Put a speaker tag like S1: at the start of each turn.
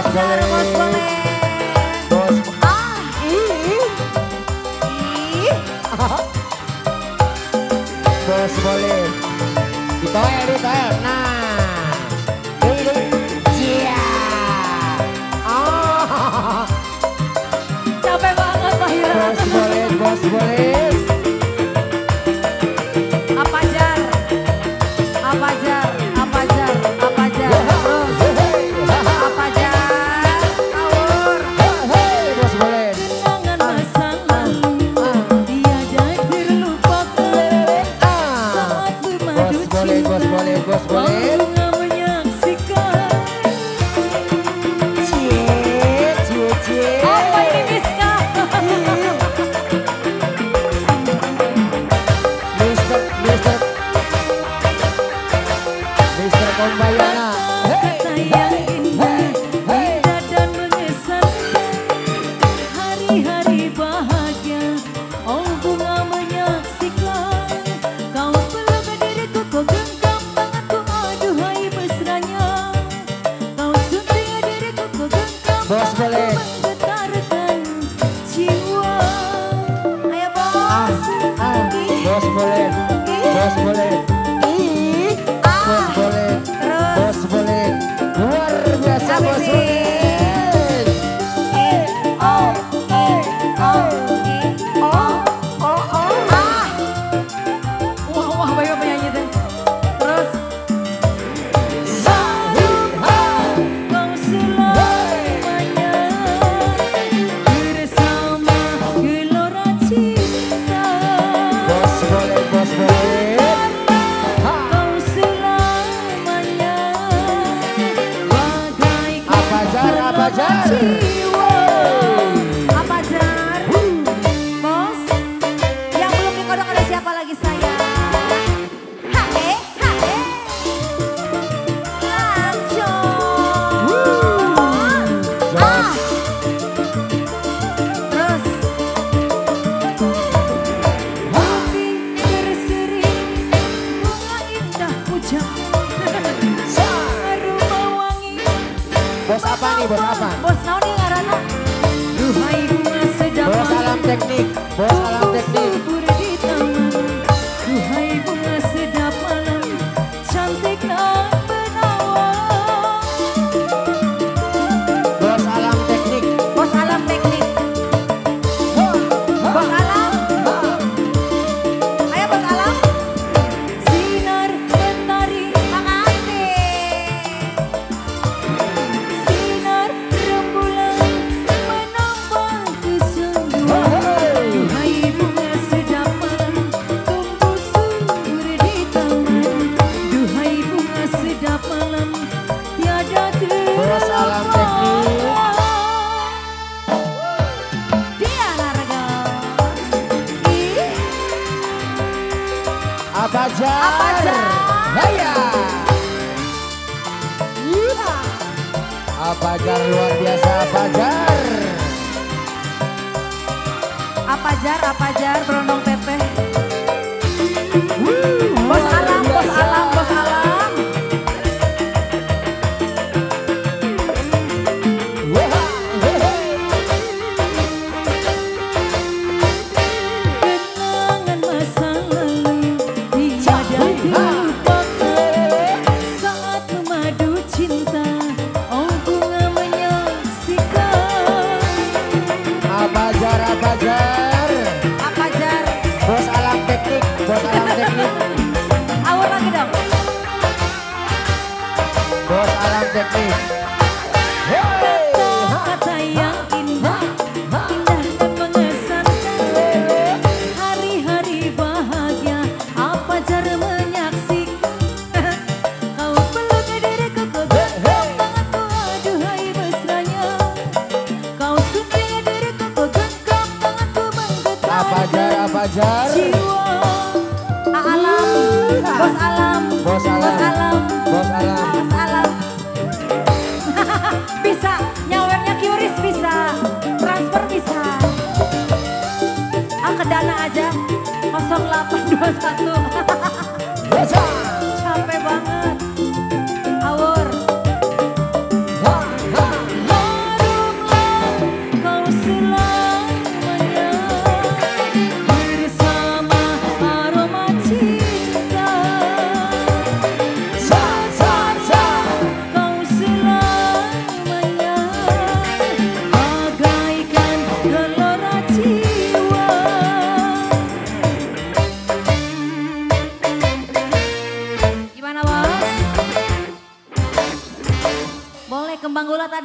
S1: Pajar bos boleh.
S2: Bos. Bos boleh. Ditoel. Nah. Cia.
S1: Capek banget Pak Hira.
S2: Bos boleh. Bos boleh. Cie.
S1: Apa ini Miska?
S2: Mister Kombayana.
S1: Hari-hari bahagia, oh bunga menyaksikan. Kau peluk diriku, kau genggam tanganku, aduhai mesranya. Kau sunting diriku, kau genggam
S2: Bos boleh.
S1: menggetarkan jiwa. Ayo bos.
S2: Bos boleh. Bos boleh. Bos boleh. Bos boleh. Luar biasa bos boleh.
S1: Wah, banyak penyanyi deh. Terus kau selamanya bersama gelora cinta.
S2: Bos boleh. Bos boleh.
S1: Kau selamanya bagaikan
S2: Apa jar?
S1: jiwa. Apa jar? Bos, yang belum dikodok ada siapa lagi sayang? Hae. Lanjut. Terus bumi berseri bunga indah puja aroma wangi.
S2: Bos apa nih? Bos apa?
S1: Bos naon nih ngaranna? Duhai bunga sedap
S2: Bos alam teknik. Bos alam teknik.
S1: subur di taman. Duhai bunga sedap malam, cantik dan menawan.
S2: Bos alam teknik.
S1: Bos alam teknik. Bos alam. Ayo bos alam. Sinar mentari. Makasih. Sinar rembulan menambah kesungguhan. Duhai bunga sedap malam, tumbuh subur di taman. Duhai bunga sedap malam, tiada
S2: Bos alam teknik.
S1: dia harga.
S2: Apa jar?
S1: Apa jar?
S2: Haya. Apa jar luar biasa?
S1: Apa jar berondong teteh. Bos alam. Kenangan masa lalu tiada terlupakan saat memadu cinta. Oh bunga menyaksikan.
S2: Apa jar?
S1: Apa jar?
S2: Bos alam teknik.
S1: Awal lagi dong.
S2: Bos alam teknik.
S1: Kata-kata yang indah dan mengesankan. Hari-hari bahagia, apa cara menyaksikan. Kau peluk diriku, kau genggam tanganku, aduhai mesranya. Kau sunting diriku, kau genggam tanganku, menggetarkan
S2: Apa jar?
S1: jiwa. Bos alam. Bisa nyawernya QRIS, bisa transfer, bisa. Ke Dana aja 0821